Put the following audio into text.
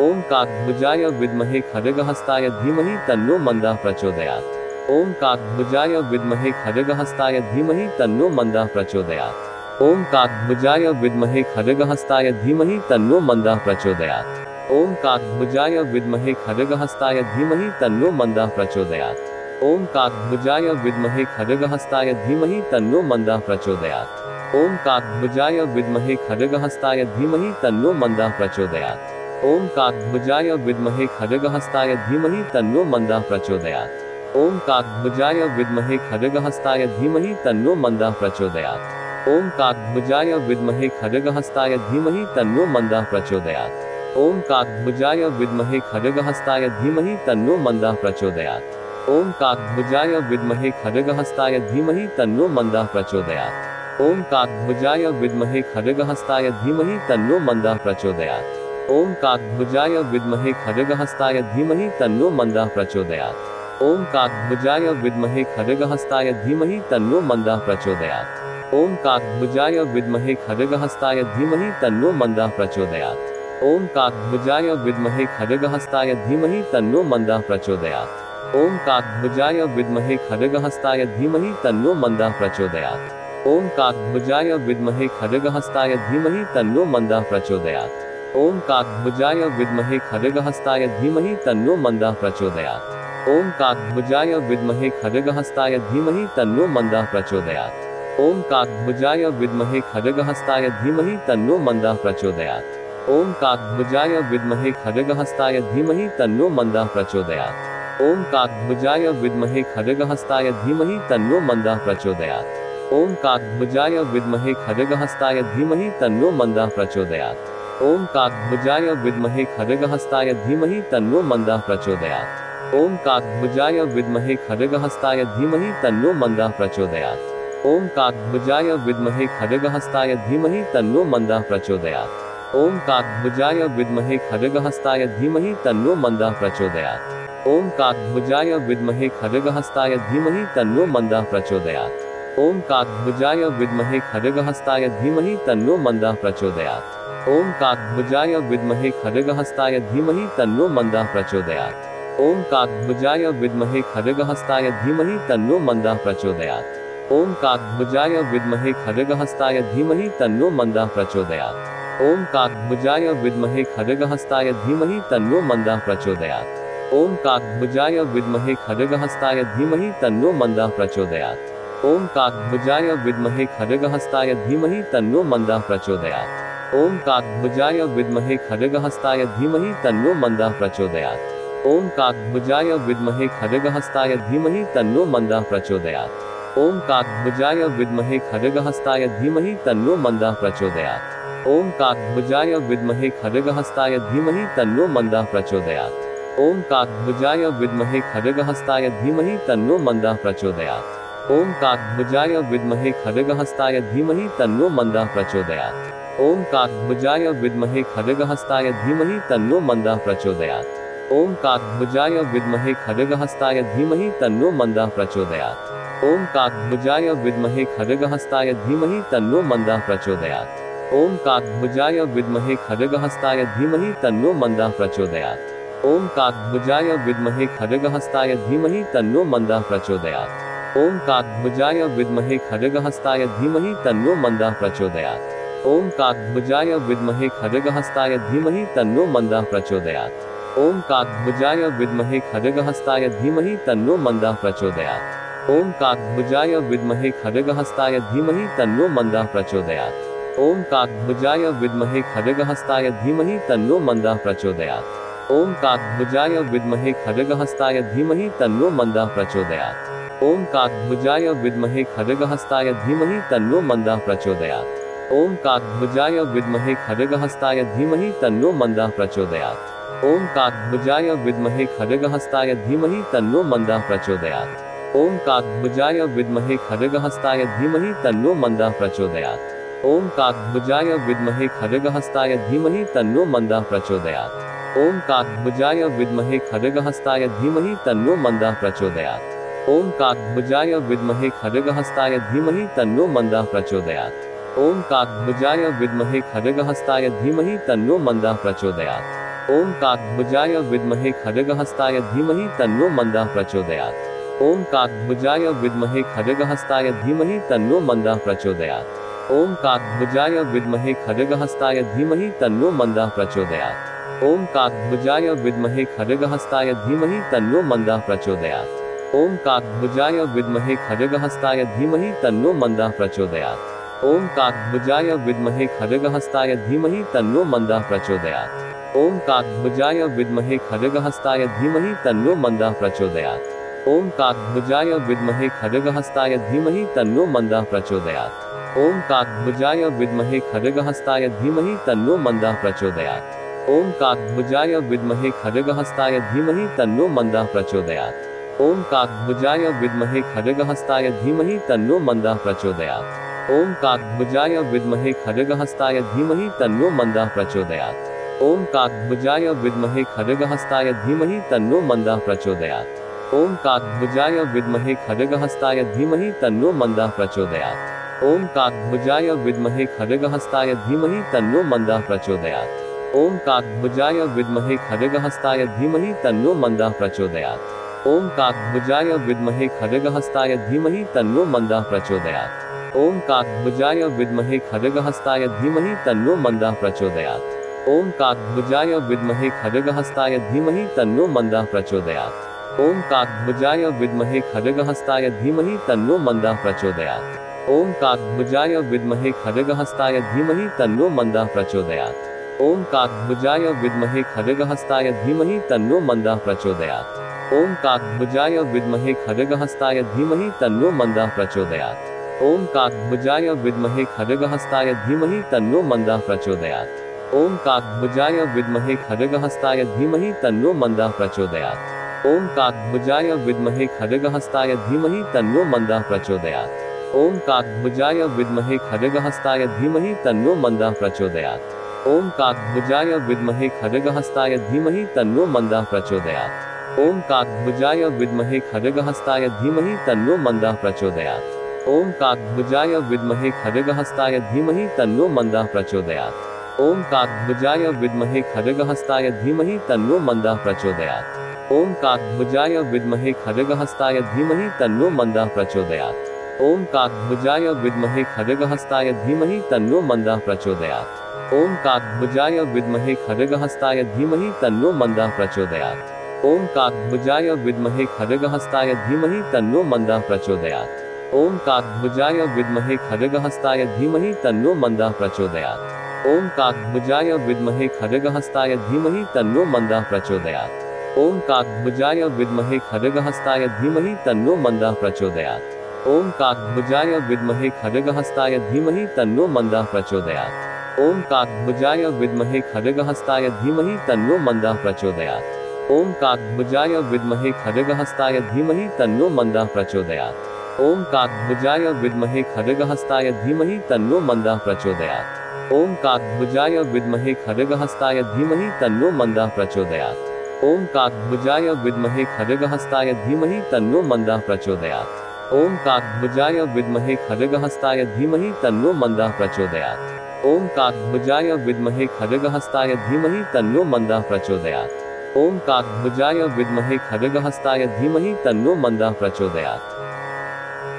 ओम काकभुजाय विद्महे खड्गहस्ताय धीमहि तन्नो मंदः प्रचोदयात्। ओम काकभुजाय विद्महे खड्गहस्ताय धीमहि तन्नो मंदः प्रचोदयात्। ओम काकभुजाय विद्महे खड्गहस्ताय धीमहि तन्नो मंदः प्रचोदयात्। ओम काकभुजाय विद्महे खड्गहस्ताय धीमहि तन्नो मंदः प्रचोदयात्। ओम काकभुजाय विद्महे खड्गहस्ताय धीमहि तन्नो मंदः प्रचोदयात्। ओम काकभुजाय विद्महे खड्गहस्ताय धीमहि तन्नो मंदः प्रचोदयात्। ओम काकभुजाय विद्महे खड्गहस्ताय धीमहि तन्नो मंदः प्रचोदयात्। ओम काकभुजाय विद्महे खड्गहस्ताय धीमहि तन्नो मंदः प्रचोदयात्। ओम काकभुजाय विद्महे खड्गहस्ताय धीमहि तन्नो मंदः प्रचोदयात्। ओम काकभुजाय विद्महे खड्गहस्ताय धीमहि तन्नो मंदः प्रचोदयात्। ओम काकभुजाय विद्महे खड्गहस्ताय धीमहि तन्नो मंदः प्रचोदयात्। ओम काकभुजाय विद्महे खड्गहस्ताय धीमहि तन्नो मंदः प्रचोदयात्। ओम काकभुजाय विद्महे खड्गहस्ताय धीमहि तन्नो मंदः प्रचोदयात्। ओम काकभुजाय विद्महे खड्गहस्ताय धीमहि तन्नो मंदः प्रचोदयात्। ओम काकभुजाय विद्महे खड्गहस्ताय धीमहि तन्नो मंदः प्रचोदयात्। ओम काकभुजाय विद्महे खड्गहस्ताय धीमहि तन्नो मंदः प्रचोदयात्। ओम काकभुजाय विद्महे खड्गहस्ताय धीमहि तन्नो मंदः प्रचोदयात्। ओम काकभुजाय विद्महे खड्गहस्ताय धीमहि तन्नो मंदः प्रचोदयात्। ओम काकभुजाय विद्महे खड्गहस्ताय धीमहि तन्नो मंदः प्रचोदयात्। ओम काकभुजाय विद्महे खड्गहस्ताय धीमहि तन्नो मंदः प्रचोदयात्। ओम काकभुजाय विद्महे खड्गहस्ताय धीमहि तन्नो मंदः प्रचोदयात्। ओम काकभुजाय विद्महे खड्गहस्ताय धीमहि तन्नो मंदः प्रचोदयात्। ओम काकभुजाय विद्महे खड्गहस्ताय धीमहि तन्नो मंदः प्रचोदयात्। ओम काकभुजाय विद्महे खड्गहस्ताय धीमहि तन्नो मंदः प्रचोदयात्। ओम काकभुजाय विद्महे खड्गहस्ताय धीमहि तन्नो मंदः प्रचोदयात्। ओम काकभुजाय विद्महे खड्गहस्ताय धीमहि तन्नो मंदः प्रचोदयात्। ओम काकभुजाय विद्महे खड्गहस्ताय धीमहि तन्नो मंदः प्रचोदयात्। ओम काकभुजाय विद्महे खड्गहस्ताय धीमहि तन्नो मंदः प्रचोदयात्। ओम काकभुजाय विद्महे खड्गहस्ताय धीमहि तन्नो मंदः प्रचोदयात्। ओम काकभुजाय विद्महे खड्गहस्ताय धीमहि तन्नो मंदः प्रचोदयात्। ओम काकभुजाय विद्महे खड्गहस्ताय धीमहि तन्नो मंदः प्रचोदयात्। ओम काकभुजाय विद्महे खड्गहस्ताय धीमहि तन्नो मंदः प्रचोदयात्। ओम काकभुजाय विद्महे खड्गहस्ताय धीमहि तन्नो मंदः प्रचोदयात्। ओम काकभुजाय विद्महे खड्गहस्ताय धीमहि तन्नो मंदः प्रचोदयात्। ओम काकभुजाय विद्महे खड्गहस्ताय धीमहि तन्नो मंदः प्रचोदयात्। ओम काकभुजाय विद्महे खड्गहस्ताय धीमहि तन्नो मंदः प्रचोदयात्। ओम काकभुजाय विद्महे खड्गहस्ताय धीमहि तन्नो मंदः प्रचोदयात्। ओम काकभुजाय विद्महे खड्गहस्ताय धीमहि तन्नो मंदः प्रचोदयात्। ओम काकभुजाय विद्महे खड्गहस्ताय धीमहि तन्नो मंदः प्रचोदयात्। ओम काकभुजाय विद्महे खड्गहस्ताय धीमहि तन्नो मंदः प्रचोदयात्। ओम काकभुजाय विद्महे खड्गहस्ताय धीमहि तन्नो मंदः प्रचोदयात्। ओम काकभुजाय विद्महे खड्गहस्ताय धीमहि तन्नो मंदः प्रचोदयात्। ओम काकभुजाय विद्महे खड्गहस्ताय धीमहि तन्नो मंदः प्रचोदयात्। ओम काकभुजाय विद्महे खड्गहस्ताय धीमहि तन्नो मंदः प्रचोदयात्। ओम काकभुजाय विद्महे खड्गहस्ताय धीमहि तन्नो मंदः प्रचोदयात्। ओम काकभुजाय विद्महे खड्गहस्ताय धीमहि तन्नो मंदः प्रचोदयात्। ओम काकभुजाय विद्महे खड्गहस्ताय धीमहि तन्नो मंदः प्रचोदयात्। ओम काकभुजाय विद्महे खड्गहस्ताय धीमहि तन्नो मंदः प्रचोदयात्। ओम काकभुजाय विद्महे खड्गहस्ताय धीमहि तन्नो मंदः प्रचोदयात्। ओम काकभुजाय विद्महे खड्गहस्ताय धीमहि तन्नो मंदः प्रचोदयात्। ओम काकभुजाय विद्महे खड्गहस्ताय धीमहि तन्नो मंदः प्रचोदयात्। ओम काकभुजाय विद्महे खड्गहस्ताय धीमहि तन्नो मंदः प्रचोदयात्। ओम काकभुजाय विद्महे खड्गहस्ताय धीमहि तन्नो मंदः प्रचोदयात्। ओम काकभुजाय विद्महे खड्गहस्ताय धीमहि तन्नो मंदः प्रचोदयात्। ओम काकभुजाय विद्महे खड्गहस्ताय धीमहि तन्नो मंदः प्रचोदयात्। ओम काकभुजाय विद्महे खड्गहस्ताय धीमहि तन्नो मंदः प्रचोदयात्। ओम काकभुजाय विद्महे खड्गहस्ताय धीमहि तन्नो मंदः प्रचोदयात्। ओम काकभुजाय विद्महे खड्गहस्ताय धीमहि तन्नो मंदः प्रचोदयात्। ओम काकभुजाय विद्महे खड्गहस्ताय धीमहि तन्नो मंदः प्रचोदयात्। ओम काकभुजाय विद्महे खड्गहस्ताय धीमहि तन्नो मंदः प्रचोदयात्। ओम काकभुजाय विद्महे खड्गहस्ताय धीमहि तन्नो मंदः प्रचोदयात्। ओम काकभुजाय विद्महे खड्गहस्ताय धीमहि तन्नो मंदः प्रचोदयात्। ओम काकभुजाय विद्महे खड्गहस्ताय धीमहि तन्नो मंदः प्रचोदयात्। ओम काकभुजाय विद्महे खड्गहस्ताय धीमहि तन्नो मंदः प्रचोदयात्। ओम काकभुजाय विद्महे खड्गहस्ताय धीमहि तन्नो मंदः प्रचोदयात्। ओम काकभुजाय विद्महे खड्गहस्ताय धीमहि तन्नो मंदः प्रचोदयात्। ओम काकभुजाय विद्महे खड्गहस्ताय धीमहि तन्नो मंदः प्रचोदयात्। ओम काकभुजाय विद्महे खड्गहस्ताय धीमहि तन्नो मंदः प्रचोदयात्। ओम काकभुजाय विद्महे खड्गहस्ताय धीमहि तन्नो मंदः प्रचोदयात्। ओम काकभुजाय विद्महे खड्गहस्ताय धीमहि तन्नो मंदः प्रचोदयात्। ओम काकभुजाय विद्महे खड्गहस्ताय धीमहि तन्नो मंदः प्रचोदयात्। ओम काकभुजाय विद्महे खड्गहस्ताय धीमहि तन्नो मंदः प्रचोदयात्। ओम काकभुजाय विद्महे खड्गहस्ताय धीमहि तन्नो मंदः प्रचोदयात्। ओम काकभुजाय विद्महे खड्गहस्ताय धीमहि तन्नो मंदः प्रचोदयात्। ओम काकभुजाय विद्महे खड्गहस्ताय धीमहि तन्नो मंदः प्रचोदयात्। ओम काकभुजाय विद्महे खड्गहस्ताय धीमहि तन्नो मंदः प्रचोदयात्। ओम काकभुजाय विद्महे खड्गहस्ताय धीमहि तन्नो मंदः प्रचोदयात्। ओम काकभुजाय विद्महे खड्गहस्ताय धीमहि तन्नो मंदः प्रचोदयात्। ओम काकभुजाय विद्महे खड्गहस्ताय धीमहि तन्नो मंदः प्रचोदयात्। ओम काकभुजाय विद्महे खड्गहस्ताय धीमहि तन्नो मंदः प्रचोदयात्। ओम काकभुजाय विद्महे खड्गहस्ताय धीमहि तन्नो मंदः प्रचोदयात्। ओम काकभुजाय विद्महे खड्गहस्ताय धीमहि तन्नो मंदः प्रचोदयात्। ओम काकभुजाय विद्महे खड्गहस्ताय धीमहि तन्नो मंदः प्रचोदयात्। ओम काकभुजाय विद्महे खड्गहस्ताय धीमहि तन्नो मंदः प्रचोदयात्। ओम काकभुजाय विद्महे खड्गहस्ताय धीमहि तन्नो मंदः प्रचोदयात्। ओम काकभुजाय विद्महे खड्गहस्ताय धीमहि तन्नो मंदः प्रचोदयात्। ओम काकभुजाय विद्महे खड्गहस्ताय धीमहि तन्नो मंदः प्रचोदयात्। ओम काकभुजाय विद्महे खड्गहस्ताय धीमहि तन्नो मंदः प्रचोदयात्। ओम काकभुजाय विद्महे खड्गहस्ताय धीमहि तन्नो मंदः प्रचोदयात्। ओम काकभुजाय विद्महे खड्गहस्ताय धीमहि तन्नो मंदः प्रचोदयात्। ओम काकभुजाय विद्महे खड्गहस्ताय धीमहि तन्नो मंदः प्रचोदयात्। ओम काकभुजाय विद्महे खड्गहस्ताय धीमहि तन्नो मंदः प्रचोदयात्। ओम काकभुजाय विद्महे खड्गहस्ताय धीमहि तन्नो मंदः प्रचोदयात्। ओम काकभुजाय विद्महे खड्गहस्ताय धीमहि तन्नो मंदः प्रचोदयात्। ओम काकभुजाय विद्महे खड्गहस्ताय धीमहि तन्नो मंदः प्रचोदयात्। ओम काकभुजाय विद्महे खड्गहस्ताय धीमहि तन्नो मंदः प्रचोदयात्। ओम काकभुजाय विद्महे खड्गहस्ताय धीमहि तन्नो मंदः प्रचोदयात्। ओम काकभुजाय विद्महे खड्गहस्ताय धीमहि तन्नो मंदः प्रचोदयात्। ओम काकभुजाय विद्महे खड्गहस्ताय धीमहि तन्नो मंदः प्रचोदयात्। ओम काकभुजाय विद्महे खड्गहस्ताय धीमहि तन्नो मंदः प्रचोदयात्। ओम काकभुजाय विद्महे खड्गहस्ताय धीमहि तन्नो मंदः प्रचोदयात्। ओम काकभुजाय विद्महे खड्गहस्ताय धीमहि तन्नो मंदः प्रचोदयात्। ओम काकभुजाय विद्महे खड्गहस्ताय धीमहि तन्नो मंदः प्रचोदयात्। ओम काकभुजाय विद्महे खड्गहस्ताय धीमहि तन्नो मंदः प्रचोदयात्। ओम काकभुजाय विद्महे खड्गहस्ताय धीमहि तन्नो मंदः प्रचोदयात्। ओम काकभुजाय विद्महे खड्गहस्ताय धीमहि तन्नो मंदः प्रचोदयात्। ओम काकभुजाय विद्महे खड्गहस्ताय धीमहि तन्नो मंदः प्रचोदयात्। ओम काकभुजाय विद्महे खड्गहस्ताय धीमहि तन्नो मंदः प्रचोदयात्।